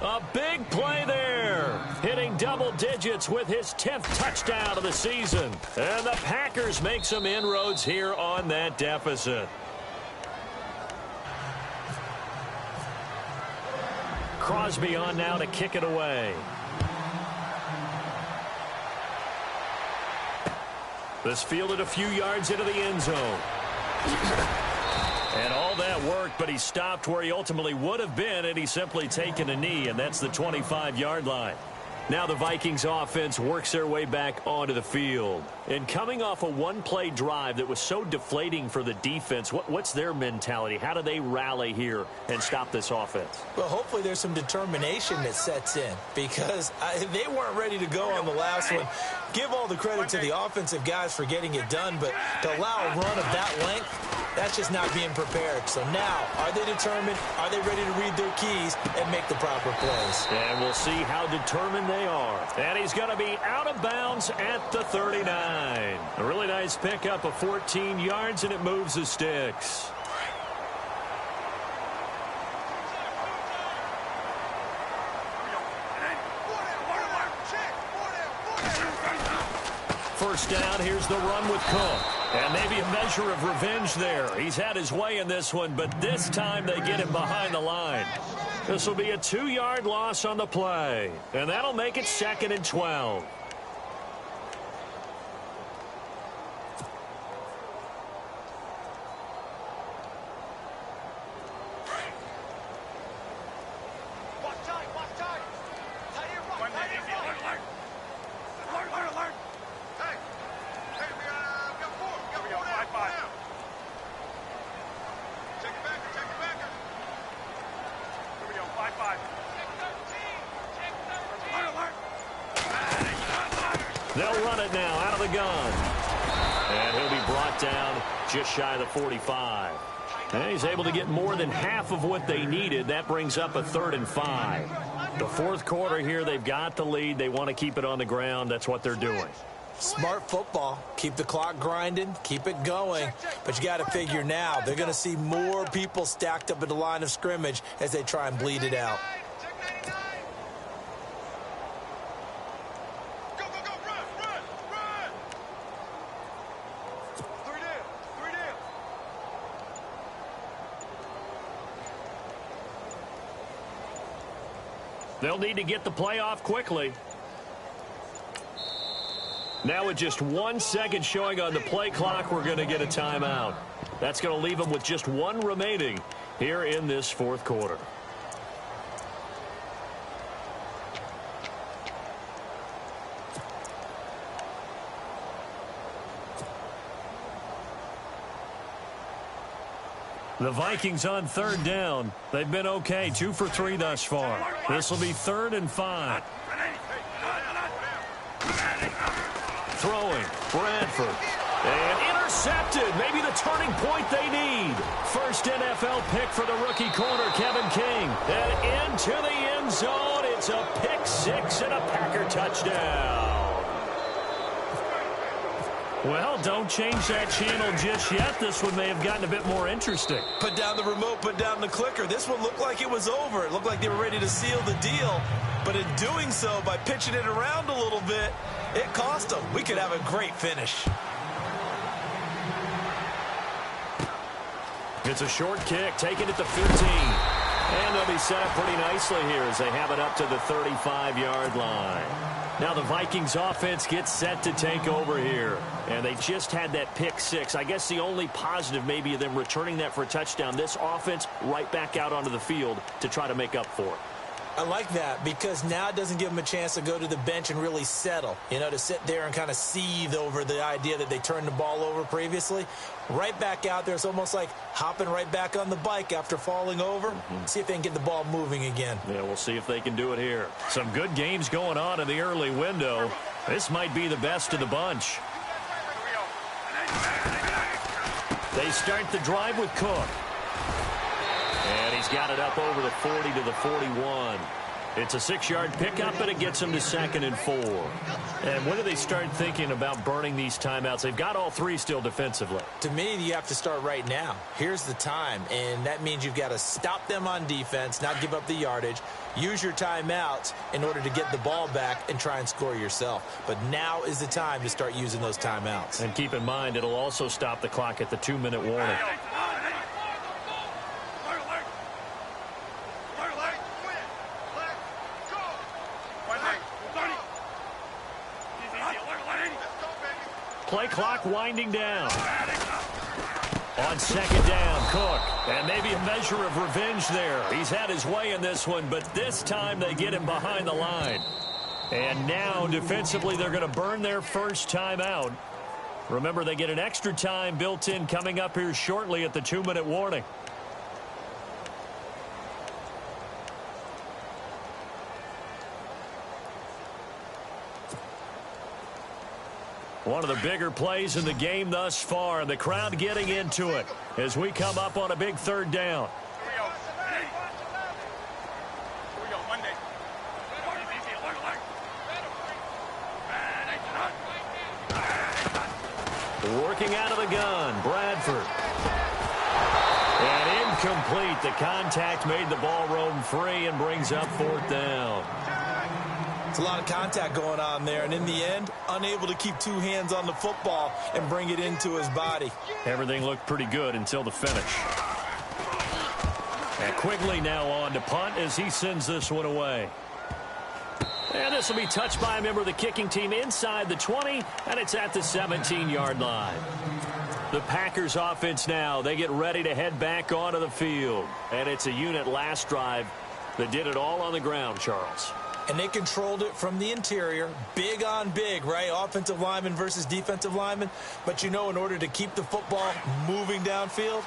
A big play there. Hitting double digits with his 10th touchdown of the season. And the Packers make some inroads here on that deficit. Crosby on now to kick it away. This fielded a few yards into the end zone. And all that worked, but he stopped where he ultimately would have been, and he's simply taken a knee, and that's the 25-yard line. Now the Vikings offense works their way back onto the field. And coming off a one-play drive that was so deflating for the defense, what's their mentality? How do they rally here and stop this offense? Well, hopefully there's some determination that sets in because they weren't ready to go on the last one. Give all the credit to the offensive guys for getting it done, but to allow a run of that length, that's just not being prepared. So now, are they determined? Are they ready to read their keys and make the proper plays? And we'll see how determined they are. And he's going to be out of bounds at the 39. A really nice pickup of 14 yards, and it moves the sticks. First down, here's the run with Cook. And maybe a measure of revenge there. He's had his way in this one, but this time they get him behind the line. This will be a 2-yard loss on the play. And that'll make it 2nd and 12. They'll run it now out of the gun. And he'll be brought down just shy of the 45. And he's able to get more than half of what they needed. That brings up a 3rd and 5. The fourth quarter here, they've got the lead. They want to keep it on the ground. That's what they're doing. Smart football. Keep the clock grinding. Keep it going. But you got to figure now, they're going to see more people stacked up at the line of scrimmage as they try and bleed it out. They'll need to get the play off quickly. Now with just 1 second showing on the play clock, we're going to get a timeout. That's going to leave them with just 1 remaining here in this fourth quarter. The Vikings on 3rd down. They've been okay, 2 for 3 thus far. This will be 3rd and 5. Throwing, Bradford. And intercepted. Maybe the turning point they need. First NFL pick for the rookie corner, Kevin King. And into the end zone. It's a pick 6 and a Packer touchdown. Well, don't change that channel just yet. This one may have gotten a bit more interesting. Put down the remote, put down the clicker. This one looked like it was over. It looked like they were ready to seal the deal. But in doing so, by pitching it around a little bit, it cost them. We could have a great finish. It's a short kick, taken at the 15. And they'll be set up pretty nicely here as they have it up to the 35-yard line. Now the Vikings offense gets set to take over here. And they just had that pick 6. I guess the only positive maybe of them returning that for a touchdown. This offense right back out onto the field to try to make up for it. I like that because now it doesn't give them a chance to go to the bench and really settle, you know, to sit there and kind of seethe over the idea that they turned the ball over previously. Right back out there, it's almost like hopping right back on the bike after falling over. See if they can get the ball moving again. Yeah, we'll see if they can do it here. Some good games going on in the early window. This might be the best of the bunch. They start the drive with Cook. And he's got it up over the 40 to the 41. It's a 6-yard pickup, and it gets them to 2nd and 4. And when do they start thinking about burning these timeouts? They've got all 3 still defensively. To me, you have to start right now. Here's the time, and that means you've got to stop them on defense, not give up the yardage, use your timeouts in order to get the ball back and try and score yourself. But now is the time to start using those timeouts. And keep in mind, it'll also stop the clock at the 2-minute warning. Play clock winding down. On 2nd down, Cook. And maybe a measure of revenge there. He's had his way in this one, but this time they get him behind the line. And now, defensively, they're going to burn their first time out. Remember, they get an extra time built in coming up here shortly at the 2-minute warning. One of the bigger plays in the game thus far, and the crowd getting into it as we come up on a big 3rd down. Working out of the gun, Bradford. And incomplete. The contact made the ball roam free and brings up 4th down. It's a lot of contact going on there, and in the end, unable to keep 2 hands on the football and bring it into his body. Everything looked pretty good until the finish. And Quigley now on to punt as he sends this one away. And this will be touched by a member of the kicking team inside the 20, and it's at the 17-yard line. The Packers offense now, they get ready to head back onto the field. And it's a unit last drive that did it all on the ground, Charles. And they controlled it from the interior, big on big, right? Offensive lineman versus defensive lineman. But, you know, in order to keep the football moving downfield,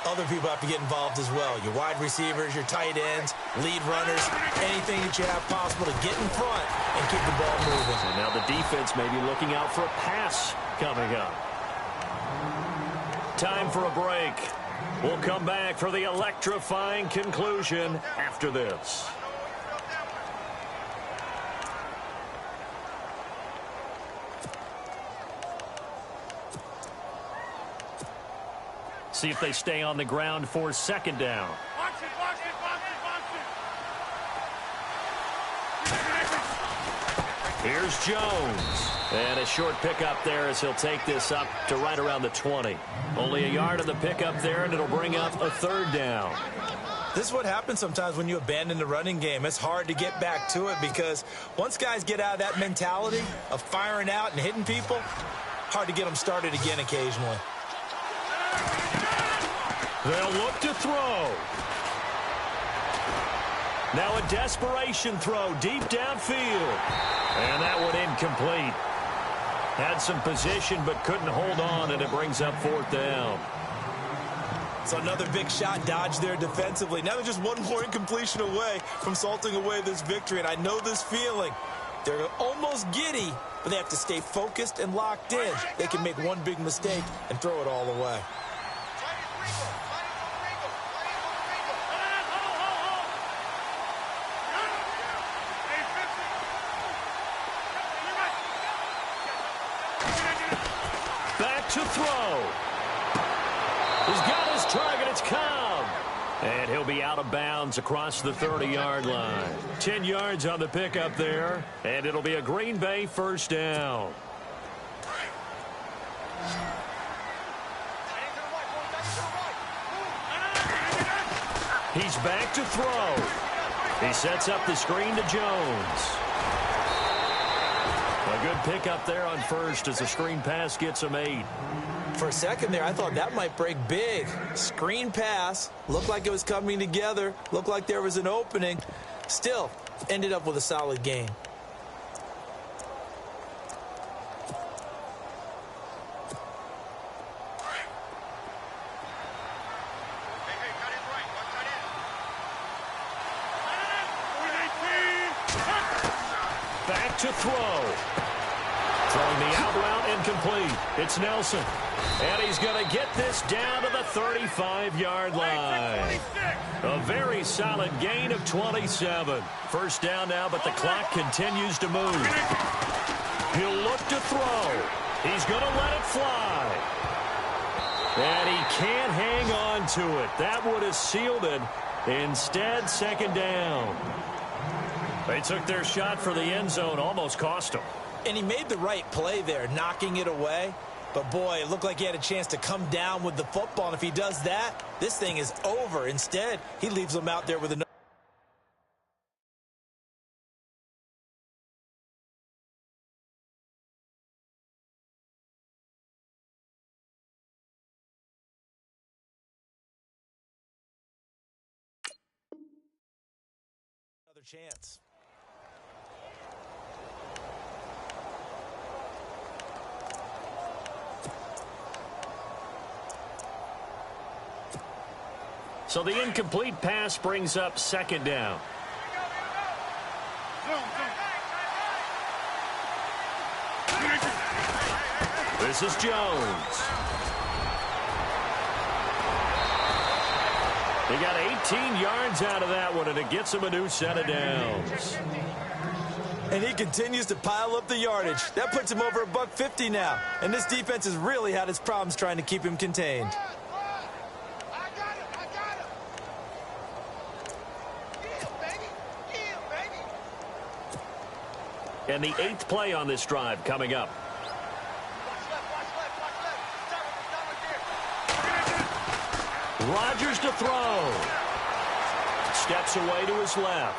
other people have to get involved as well. Your wide receivers, your tight ends, lead runners, anything that you have possible to get in front and keep the ball moving. And now the defense may be looking out for a pass coming up. Time for a break. We'll come back for the electrifying conclusion after this. See if they stay on the ground for 2nd down. Here's Jones. And a short pickup there as he'll take this up to right around the 20. Only a yard of the pickup there, and it'll bring up a 3rd down. This is what happens sometimes when you abandon the running game. It's hard to get back to it because once guys get out of that mentality of firing out and hitting people, hard to get them started again occasionally. They'll look to throw. Now a desperation throw deep downfield. And that one incomplete. Had some position but couldn't hold on, and it brings up 4th down. So another big shot dodged there defensively. Now they're just one more incompletion away from salting away this victory. And I know this feeling. They're almost giddy, but they have to stay focused and locked in. They can make one big mistake and throw it all away. Back to throw. He's got his target. It's Cobb. And he'll be out of bounds across the 30-yard line. 10 yards on the pickup there. And it'll be a Green Bay 1st down. He's back to throw. He sets up the screen to Jones. A good pickup there on 1st as the screen pass gets him 8. For a second there, I thought that might break big. Screen pass. Looked like it was coming together. Looked like there was an opening. Still, ended up with a solid game. Back to throw. Throwing the out route incomplete. It's Nelson. And he's going to get this down to the 35-yard line. A very solid gain of 27. First down now, but the clock continues to move. He'll look to throw. He's going to let it fly. And he can't hang on to it. That would have sealed it. Instead, second down. They took their shot for the end zone, almost cost him. And he made the right play there, knocking it away. But, boy, it looked like he had a chance to come down with the football. And if he does that, this thing is over. Instead, he leaves them out there with another chance. So the incomplete pass brings up second down. This is Jones. He got 18 yards out of that one, and it gets him a new set of downs. And he continues to pile up the yardage. That puts him over $150 now. And this defense has really had its problems trying to keep him contained. And the 8th play on this drive coming up. Rodgers to throw. Steps away to his left.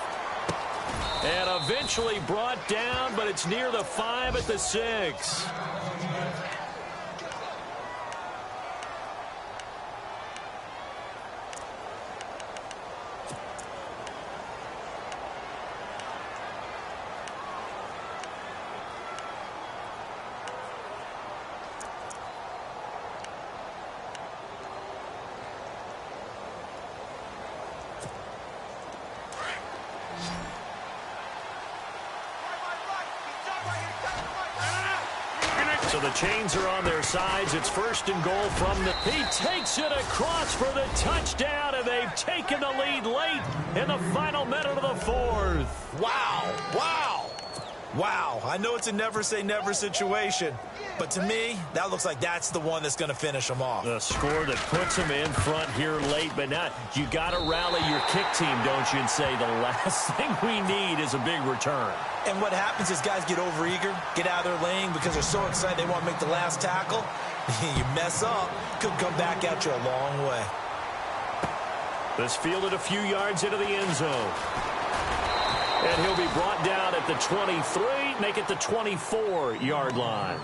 And eventually brought down, but it's near the 5 at the 6. So the chains are on their sides. It's first and goal from the... He takes it across for the touchdown, and they've taken the lead late in the final minute of the 4th. Wow. Wow. Wow. I know it's a never-say-never situation, but to me, that looks like that's the one that's going to finish them off. The score that puts them in front here late, but now you got to rally your kick team, don't you, and say the last thing we need is a big return. And what happens is guys get overeager, get out of their lane because they're so excited they want to make the last tackle. You mess up, could come back at you a long way. This fielded a few yards into the end zone. And he'll be brought down at the 23, make it the 24-yard line.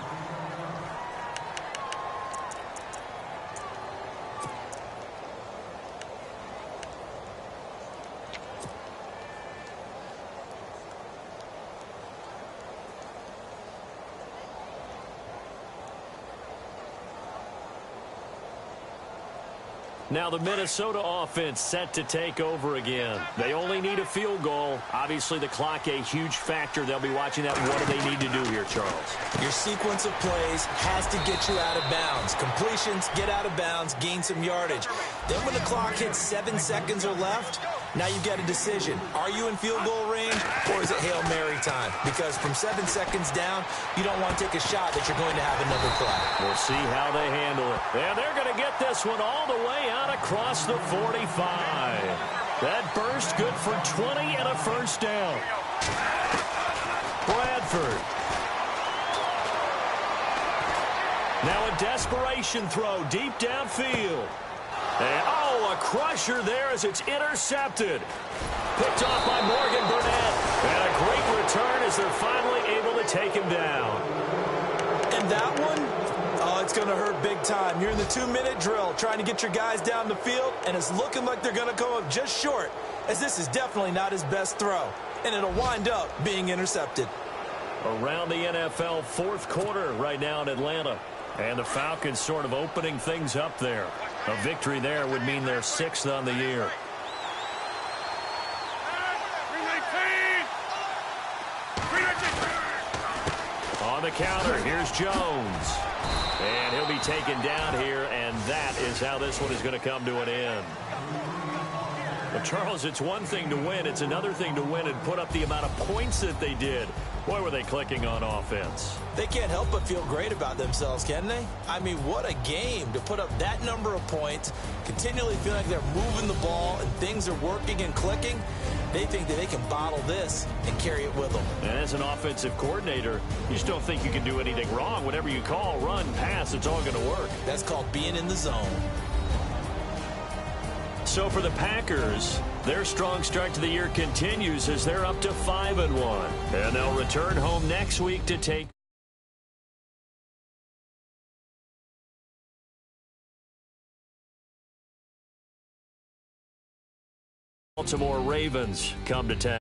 Now the Minnesota offense set to take over again. They only need a field goal. Obviously the clock a huge factor. They'll be watching that. What do they need to do here, Charles? Your sequence of plays has to get you out of bounds. Completions, get out of bounds, gain some yardage. Then when the clock hits 7 seconds or left, now you've got a decision. Are you in field goal range or is it Hail Mary time? Because from 7 seconds down, you don't want to take a shot that you're going to have another play. We'll see how they handle it. And they're going to get this one all the way out across the 45. That burst good for 20 and a first down. Bradford. Now a desperation throw deep downfield. And, a crusher there as it's intercepted. Picked off by Morgan Burnett. And a great return as they're finally able to take him down. And that one, it's going to hurt big time. You're in the 2-minute drill trying to get your guys down the field, and it's looking like they're going to come up just short, as this is definitely not his best throw. And it'll wind up being intercepted. Around the NFL fourth quarter right now in Atlanta. And the Falcons sort of opening things up there. A victory there would mean they're 6th on the year. On the counter, here's Jones. And he'll be taken down here, and that is how this one is going to come to an end. But, Charles, it's one thing to win. It's another thing to win and put up the amount of points that they did. Boy, were they clicking on offense. They can't help but feel great about themselves, can they? I mean, what a game to put up that number of points, continually feel like they're moving the ball and things are working and clicking. They think that they can bottle this and carry it with them. And as an offensive coordinator, you just don't think you can do anything wrong. Whatever you call, run, pass, it's all going to work. That's called being in the zone. So for the Packers, their strong start to the year continues as they're up to 5-1. And they'll return home next week to take Baltimore Ravens come to town.